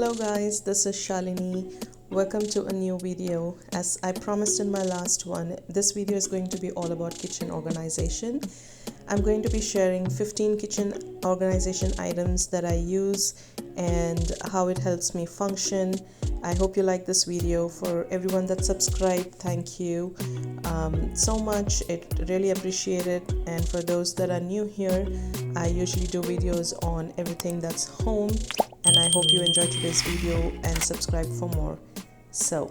Hello guys, this is Shalini. Welcome to a new video. As I promised in my last one, this video is going to be all about kitchen organization. I'm going to be sharing 15 kitchen organization items that I use and how it helps me function. I hope you like this video. For everyone that subscribed, thank you so much. It really appreciate it. And for those that are new here, I usually do videos on everything that's home, and I hope you enjoyed today's video and subscribe for more. So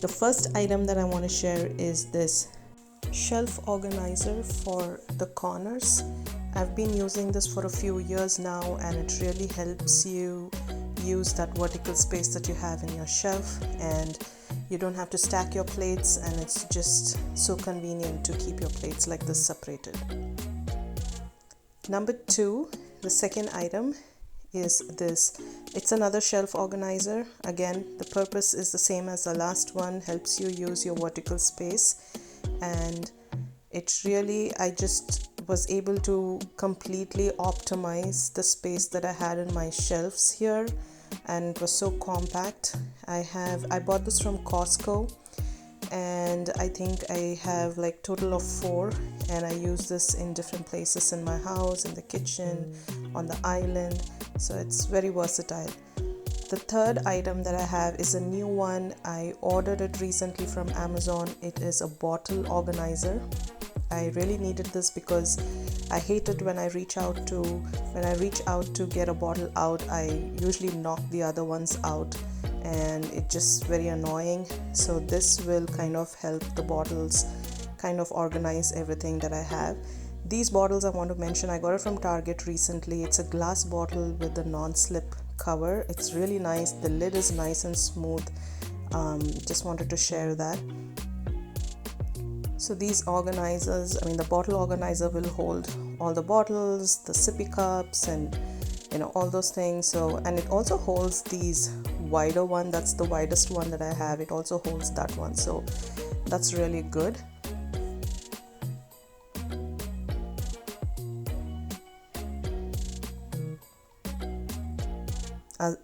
the first item that I want to share is this shelf organizer for the corners. I've been using this for a few years now, and it really helps you use that vertical space that you have in your shelf, and you don't have to stack your plates, and it's just so convenient to keep your plates like this separated. Number two, the second item is this. It's another shelf organizer. Again, the purpose is the same as the last one, helps you use your vertical space, and it really, I just was able to completely optimize the space that I had in my shelves here, and it was so compact. I bought this from Costco, and I think I have like total of 4, and I use this in different places in my house, in the kitchen, on the island, so it's very versatile. The third item that I have is a new one. I ordered it recently from Amazon. It is a bottle organizer. I really needed this because I hate it when I reach out to get a bottle out. I usually knock the other ones out, and it's just very annoying. So this will kind of help the bottles kind of organize everything that I have. These bottles I want to mention, I got it from Target recently. It's a glass bottle with a non-slip cover. It's really nice. The lid is nice and smooth. Just wanted to share that. So these organizers, the bottle organizer will hold all the bottles, the sippy cups, and all those things. So, and it also holds these wider one. That's the widest one that I have. It also holds that one. So that's really good.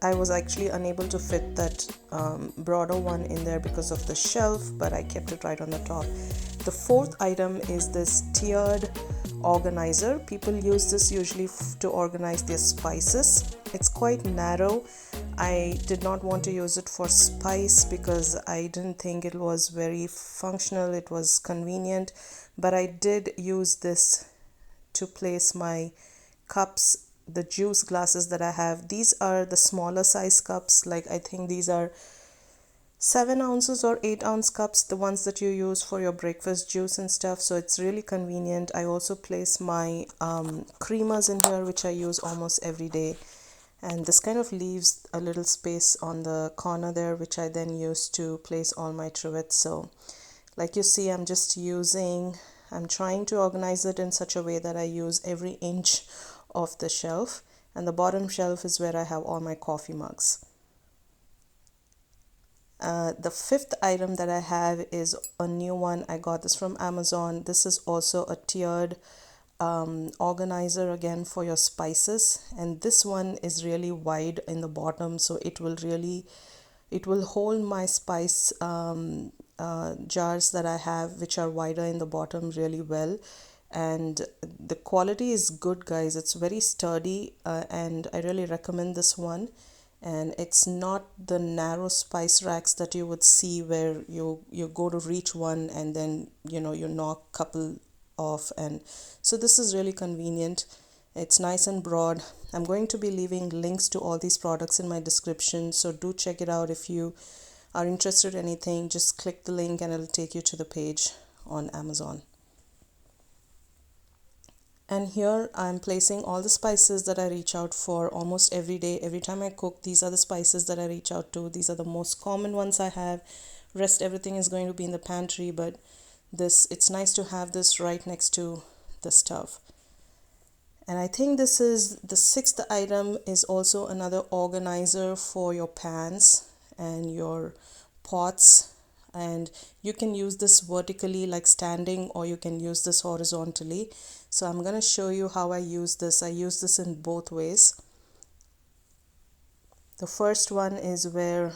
I was actually unable to fit that broader one in there because of the shelf, but I kept it right on the top. The fourth item is this tiered organizer. People use this usually to organize their spices. It's quite narrow. I did not want to use it for spice because I didn't think it was very functional. It was convenient, but I did use this to place my cups, the juice glasses that I have. These are the smaller size cups, like I think these are 7 ounces or 8 ounce cups, the ones that you use for your breakfast juice and stuff. So it's really convenient. I also place my creamers in here, which I use almost every day, and this kind of leaves a little space on the corner there, which I then use to place all my trivets. So like you see, I'm trying to organize it in such a way that I use every inch of the shelf, and the bottom shelf is where I have all my coffee mugs. The fifth item that I have is a new one. I got this from Amazon. This is also a tiered organizer, again for your spices, and this one is really wide in the bottom, so it will hold my spice jars that I have, which are wider in the bottom, really well. And the quality is good, guys. It's very sturdy, and I really recommend this one. And it's not the narrow spice racks that you would see where you go to reach one and then you knock a couple off. And so this is really convenient. It's nice and broad. I'm going to be leaving links to all these products in my description, so do check it out. If you are interested in anything, just click the link and it'll take you to the page on Amazon. And here I'm placing all the spices that I reach out for almost every day. Every time I cook, these are the spices that I reach out to. These are the most common ones I have. Rest everything is going to be in the pantry, but it's nice to have this right next to the stove. And I think this is the sixth item, is also another organizer for your pans and your pots. And you can use this vertically like standing, or you can use this horizontally. So I'm going to show you how I use this. I use this in both ways. The first one is where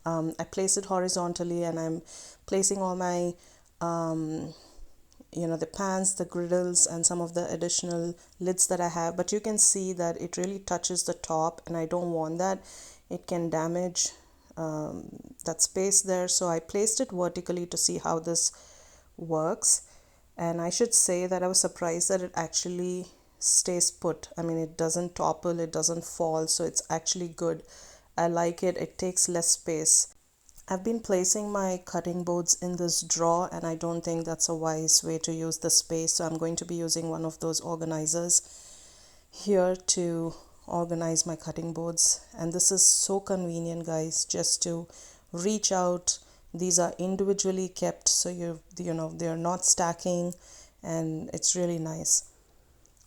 I place it horizontally, and I'm placing all my the pans, the griddles, and some of the additional lids that I have. But you can see that it really touches the top, and I don't want that. It can damage that space there. So I placed it vertically to see how this works. And I should say that I was surprised that it actually stays put. I mean, it doesn't topple, it doesn't fall, so it's actually good. I like it. It takes less space. I've been placing my cutting boards in this drawer, and I don't think that's a wise way to use the space, so I'm going to be using one of those organizers here to organize my cutting boards. And this is so convenient, guys, just to reach out. These are individually kept, so they're not stacking, and it's really nice.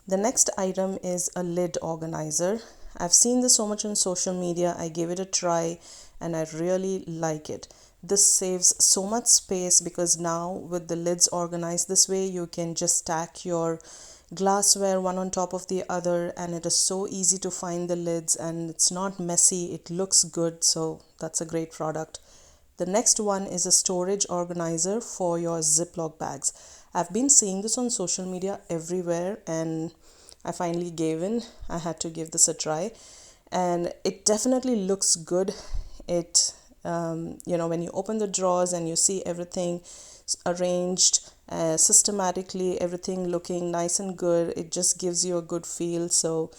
The next item is a lid organizer. I've seen this so much on social media. I gave it a try and I really like it. This saves so much space because now with the lids organized this way, you can just stack your glassware one on top of the other, and it is so easy to find the lids, and it's not messy. It looks good, so that's a great product. The next one is a storage organizer for your Ziploc bags. I've been seeing this on social media everywhere, and I finally gave in. I had to give this a try, and it definitely looks good. It when you open the drawers and you see everything arranged systematically, everything looking nice and good, it just gives you a good feel. So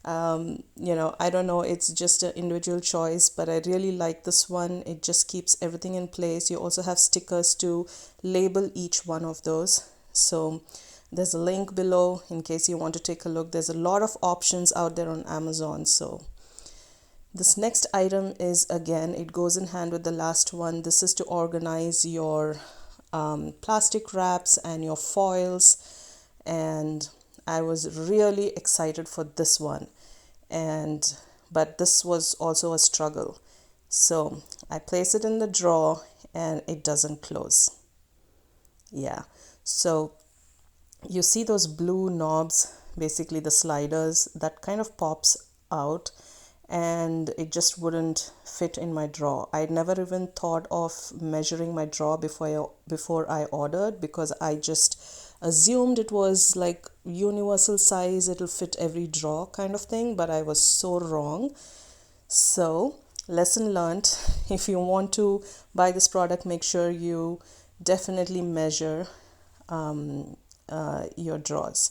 I don't know, it's just an individual choice, but I really like this one. It just keeps everything in place. You also have stickers to label each one of those. So there's a link below in case you want to take a look. There's a lot of options out there on Amazon. So this next item is, again, it goes in hand with the last one. This is to organize your plastic wraps and your foils, and I was really excited for this one, but this was also a struggle. So I place it in the drawer and it doesn't close. Yeah, so you see those blue knobs, basically the sliders, that kind of pops out, and it just wouldn't fit in my drawer. I'd never even thought of measuring my drawer before I ordered, because I just assumed it was like universal size, it'll fit every drawer kind of thing, but I was so wrong. So lesson learned. If you want to buy this product, make sure you definitely measure your drawers.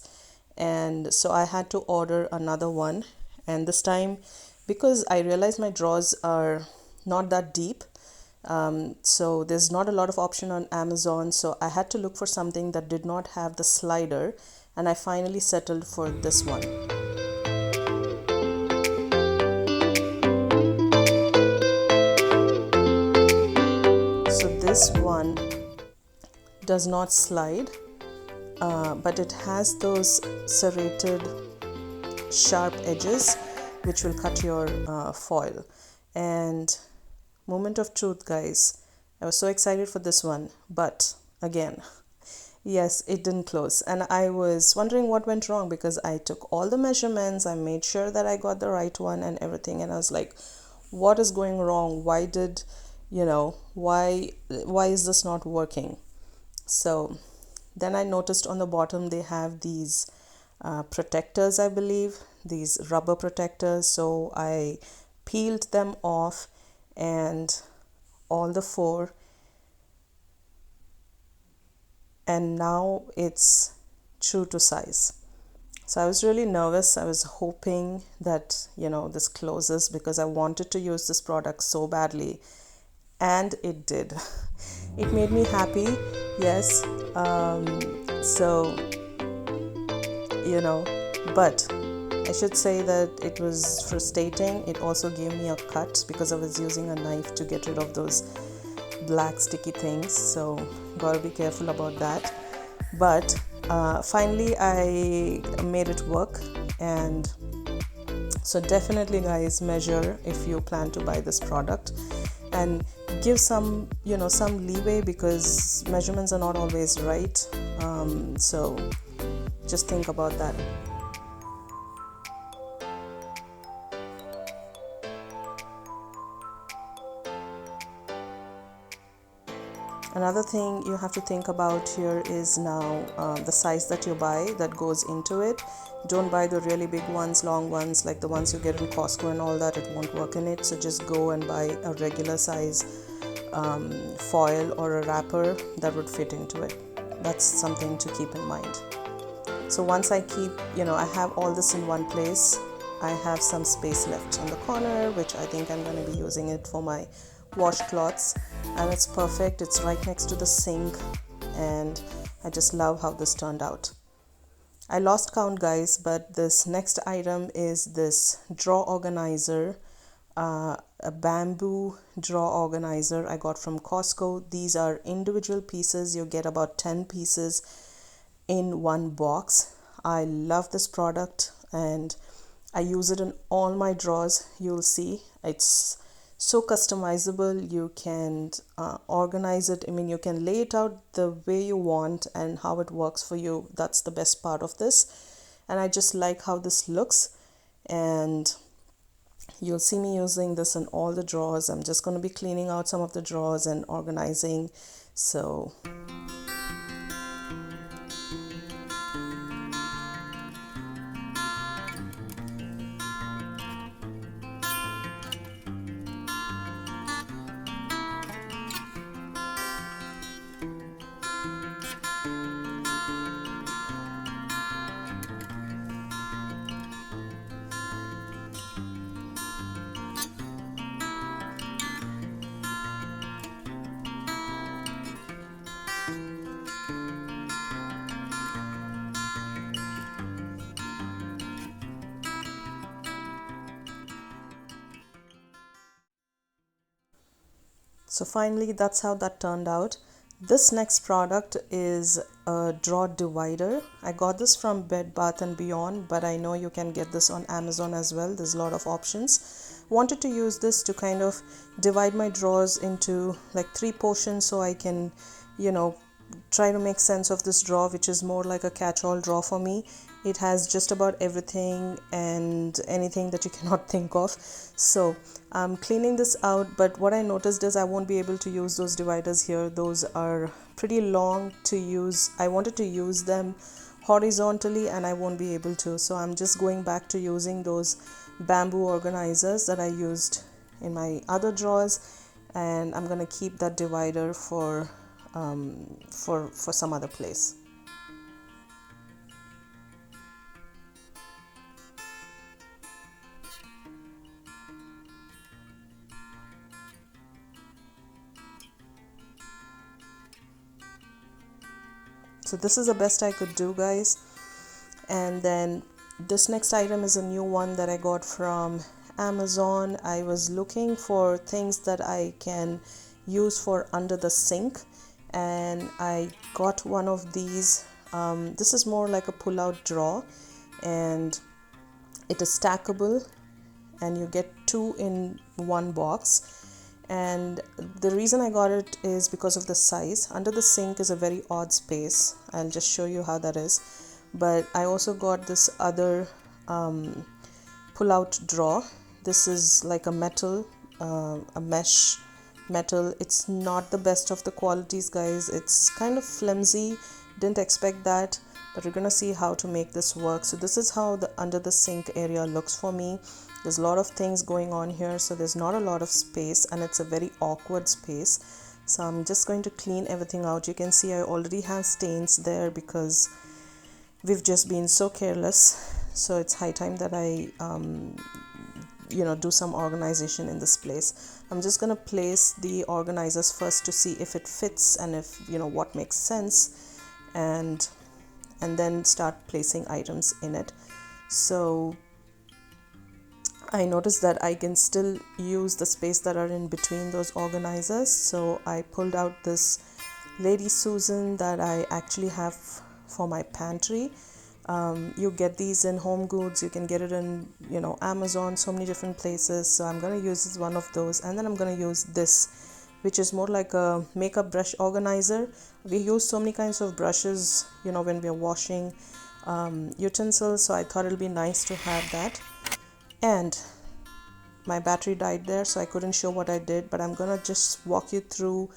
And so I had to order another one, and this time, because I realized my drawers are not that deep, so there's not a lot of option on Amazon, so I had to look for something that did not have the slider, and I finally settled for this one. So this one does not slide, but it has those serrated sharp edges which will cut your foil. And moment of truth, guys, I was so excited for this one, but again, yes, it didn't close, and I was wondering what went wrong, because I took all the measurements, I made sure that I got the right one and everything, and I was like, what is going wrong? Why is this not working? So then I noticed on the bottom they have these protectors, I believe, these rubber protectors. So I peeled them off, and all the four, and now it's true to size. So I was really nervous. I was hoping that this closes, because I wanted to use this product so badly, and it did. It made me happy, yes. But I should say that it was frustrating. It also gave me a cut because I was using a knife to get rid of those black sticky things, so gotta be careful about that. But finally I made it work, and so definitely, guys, measure if you plan to buy this product, and give some leeway, because measurements are not always right. So just think about that. Another thing you have to think about here is now the size that you buy that goes into it. Don't buy the really big ones, long ones, like the ones you get in Costco and all that. It won't work in it. So just go and buy a regular size foil or a wrapper that would fit into it. That's something to keep in mind. So once I I have all this in one place, I have some space left on the corner, which I think I'm going to be using it for my washcloths, and it's perfect. It's right next to the sink, and I just love how this turned out. I lost count, guys, but this next item is this drawer organizer, a bamboo drawer organizer I got from Costco. These are individual pieces. You get about 10 pieces in one box. I love this product and I use it in all my drawers. You'll see it's so customizable. You can organize it. I mean, you can lay it out the way you want and how it works for you. That's the best part of this, and I just like how this looks. And you'll see me using this in all the drawers. I'm just going to be cleaning out some of the drawers and organizing. So So finally, that's how that turned out. This next product is a drawer divider. I got this from Bed Bath & Beyond, but I know you can get this on Amazon as well. There's a lot of options. Wanted to use this to kind of divide my drawers into like 3 portions so I can, try to make sense of this drawer, which is more like a catch-all drawer for me. It has just about everything and anything that you cannot think of. So I'm cleaning this out, but what I noticed is I won't be able to use those dividers here. Those are pretty long to use. I wanted to use them horizontally and I won't be able to. So I'm just going back to using those bamboo organizers that I used in my other drawers, and I'm gonna keep that divider for some other place. So this is the best I could do, guys. And then this next item is a new one that I got from Amazon. I was looking for things that I can use for under the sink, and I got one of these. This is more like a pull-out drawer, and it is stackable, and you get 2 in one box. And the reason I got it is because of the size. Under the sink is a very odd space. I'll just show you how that is. But I also got this other pull-out drawer. This is like a metal, a mesh metal. It's not the best of the qualities, guys. It's kind of flimsy. Didn't expect that, but we're gonna see how to make this work. So this is how the under the sink area looks for me. There's a lot of things going on here, so there's not a lot of space, and it's a very awkward space. So I'm just going to clean everything out. You can see I already have stains there because we've just been so careless. So it's high time that I do some organization in this place. I'm just going to place the organizers first to see if it fits and if what makes sense, and then start placing items in it. So I noticed that I can still use the space that are in between those organizers. So I pulled out this Lady Susan that I actually have for my pantry. You get these in Home Goods. You can get it in Amazon, so many different places. So I'm going to use one of those, and then I'm going to use this, which is more like a makeup brush organizer. We use so many kinds of brushes when we're washing utensils, so I thought it'll be nice to have that. And my battery died there, so I couldn't show what I did, but I'm gonna just walk you through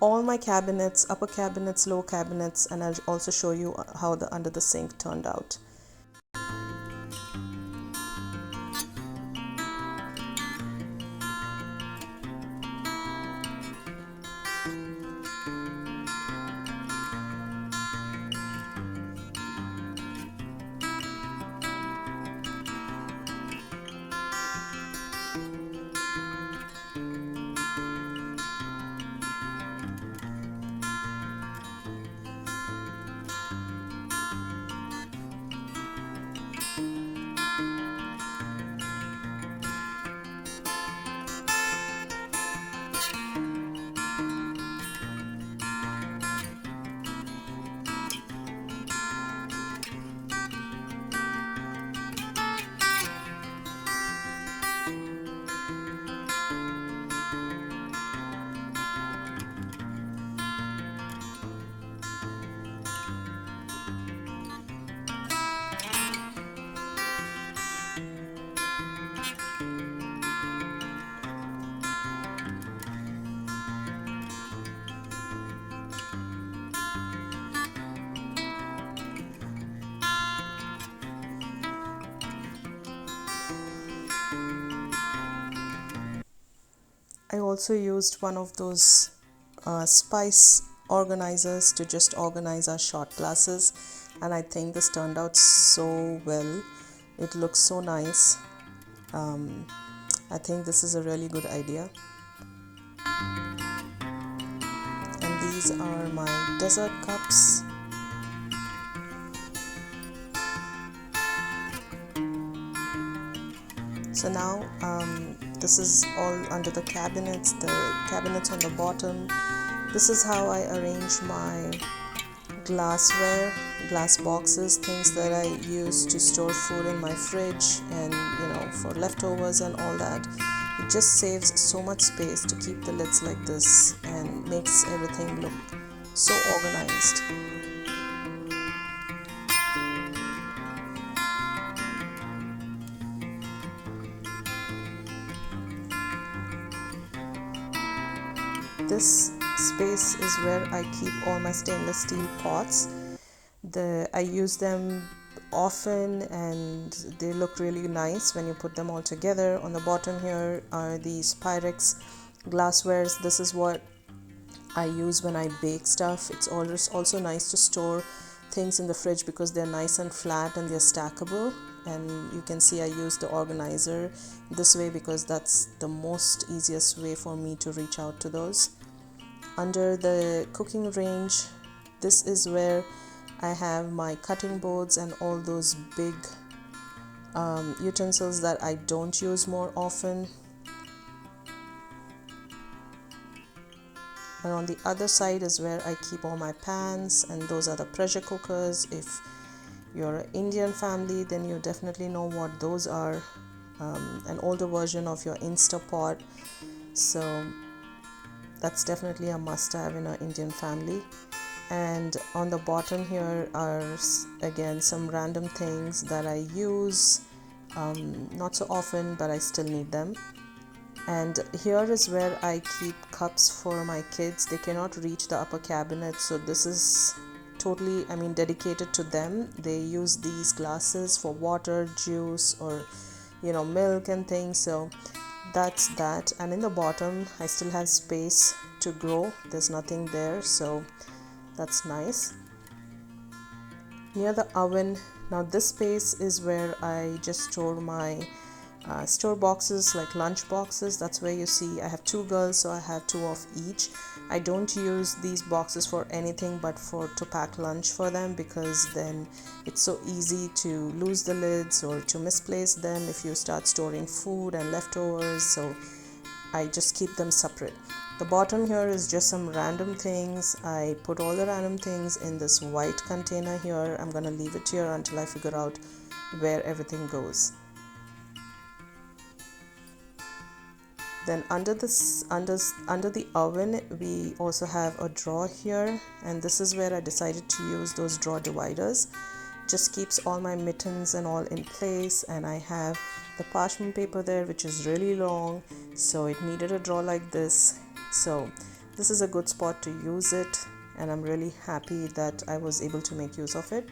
all my cabinets, upper cabinets, lower cabinets, and I'll also show you how the under the sink turned out. I also used one of those spice organizers to just organize our shot glasses, and I think this turned out so well. It looks so nice. I think this is a really good idea. And these are my dessert cups. So now this is all under the cabinets on the bottom. This is how I arrange my glassware, glass boxes, things that I use to store food in my fridge and for leftovers and all that. It just saves so much space to keep the lids like this and makes everything look so organized. This space is where I keep all my stainless steel pots. I use them often and they look really nice when you put them all together. On the bottom here are these Pyrex glasswares. This is what I use when I bake stuff. It's also nice to store things in the fridge because they're nice and flat and they're stackable. And you can see I use the organizer this way because that's the most easiest way for me to reach out to those. Under the cooking range, this is where I have my cutting boards and all those big utensils that I don't use more often. And on the other side is where I keep all my pans, and those are the pressure cookers. If you're an Indian family, then you definitely know what those are. An older version of your Instapot. So that's definitely a must-have in an Indian family. And on the bottom here are again some random things that I use not so often, but I still need them. And here is where I keep cups for my kids. They cannot reach the upper cabinet, so this is totally, dedicated to them. They use these glasses for water, juice, or milk and things. So that's that. And in the bottom I still have space to grow. There's nothing there, so that's nice. Near the oven, now this space is where I just store my store boxes, like lunch boxes. That's where you see I have 2 girls, so I have 2 of each. I don't use these boxes for anything but to pack lunch for them, because then it's so easy to lose the lids or to misplace them if you start storing food and leftovers. So I just keep them separate. The bottom here is just some random things. I put all the random things in this white container here. I'm gonna leave it here until I figure out where everything goes. Then under the oven, we also have a drawer here, and this is where I decided to use those drawer dividers. Just keeps all my mittens and all in place, and I have the parchment paper there, which is really long, so it needed a drawer like this. So this is a good spot to use it, and I'm really happy that I was able to make use of it.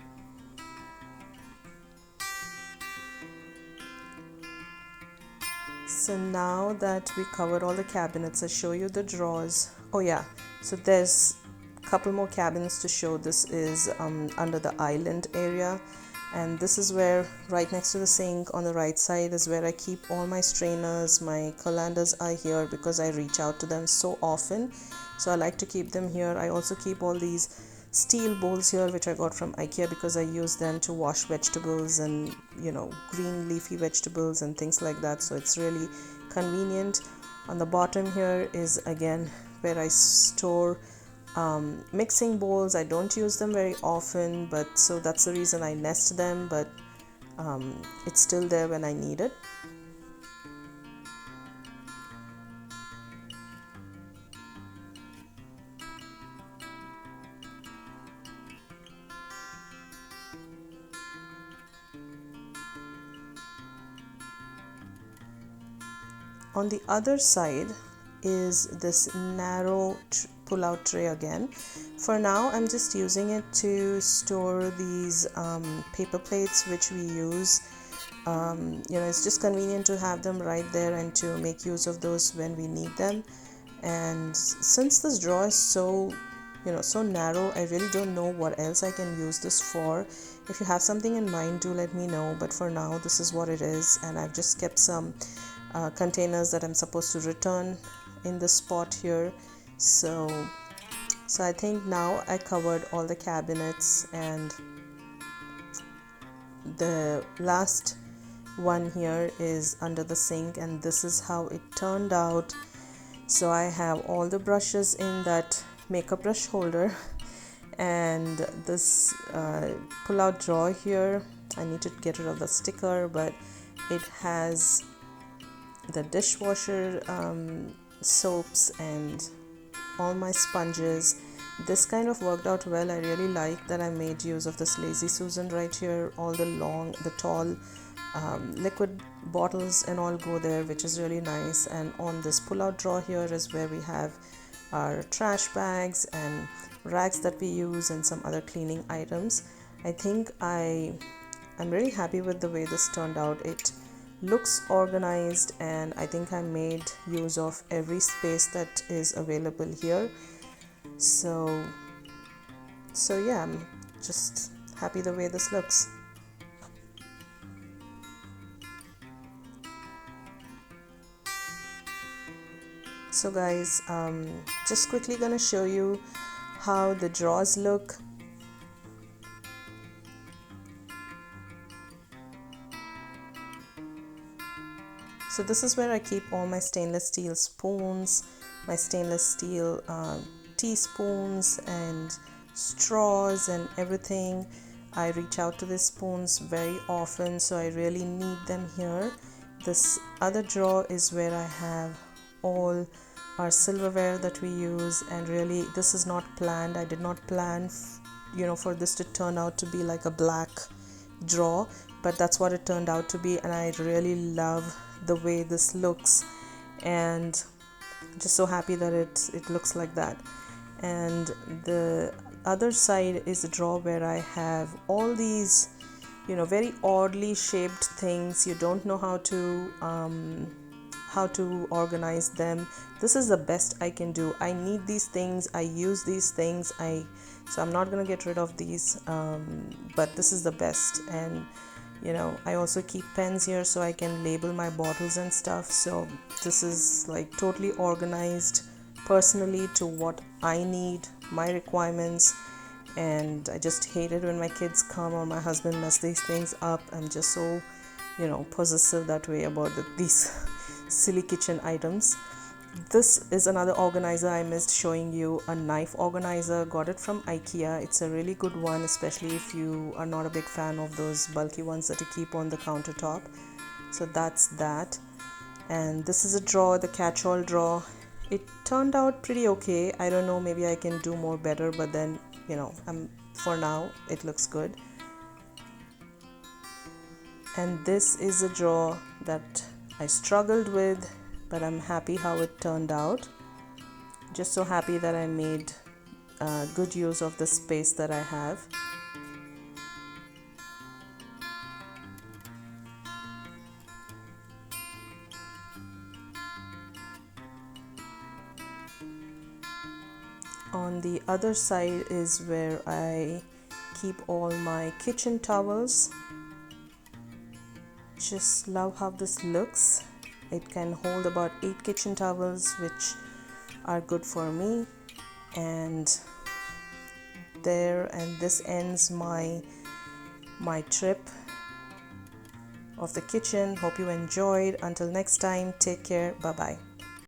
So now that we covered all the cabinets, I show you the drawers. Oh yeah, so there's a couple more cabinets to show. This is under the island area, and this is where, right next to the sink on the right side, is where I keep all my strainers. My colanders are here because I reach out to them so often, so I like to keep them here. I also keep all these steel bowls here, which I got from IKEA because I use them to wash vegetables and, you know, green leafy vegetables and things like that, so it's really convenient. On the bottom here is again where I store mixing bowls. I don't use them very often, but so that's the reason I nest them, but it's still there when I need it. On the other side is this narrow pull-out tray again. For now, I'm just using it to store these paper plates which we use. You know, it's just convenient to have them right there and to make use of those when we need them. And since this drawer is so, you know, so narrow, I really don't know what else I can use this for. If you have something in mind, do let me know, but for now this is what it is. And I've just kept some containers that I'm supposed to return in the spot here. So I think now I covered all the cabinets, and the last one here is under the sink, and this is how it turned out. So I have all the brushes in that makeup brush holder, and this pull-out drawer here, I need to get rid of the sticker, but it has the dishwasher soaps and all my sponges. This kind of worked out well. I really like that I made use of this Lazy Susan right here. All the tall liquid bottles and all go there, which is really nice. And on this pull-out drawer here is where we have our trash bags and rags that we use and some other cleaning items. I think I'm really happy with the way this turned out. It looks organized, and I think I made use of every space that is available here. So yeah, I'm just happy the way this looks. So guys, just quickly gonna show you how the drawers look. So this is where I keep all my stainless steel spoons, my stainless steel teaspoons and straws and everything. I reach out to these spoons very often, so I really need them here. This other drawer is where I have all our silverware that we use, and really this is not planned. I did not plan for this to turn out to be like a black drawer, but that's what it turned out to be, and I really love the way this looks, and just so happy that it looks like that. And the other side is the drawer where I have all these very oddly shaped things. You don't know how to organize them. This is the best I can do. I need these things, I use these things, so I'm not gonna get rid of these, but this is the best. And I also keep pens here so I can label my bottles and stuff. So this is like totally organized personally to what I need, my requirements. And I just hate it when my kids come or my husband mess these things up. I'm just so possessive that way about these silly kitchen items. This is another organizer I missed showing you, a knife organizer. Got it from IKEA. It's a really good one, especially if you are not a big fan of those bulky ones that you keep on the countertop. So that's that. And this is a drawer, the catch-all drawer. It turned out pretty okay. I don't know, maybe I can do more better, but then for now it looks good. And this is a drawer that I struggled with, but I'm happy how it turned out. Just so happy that I made good use of the space that I have. On the other side is where I keep all my kitchen towels. Just love how this looks. It can hold about 8 kitchen towels, which are good for me. And this ends my trip of the kitchen. Hope you enjoyed. Until next time, take care. Bye bye.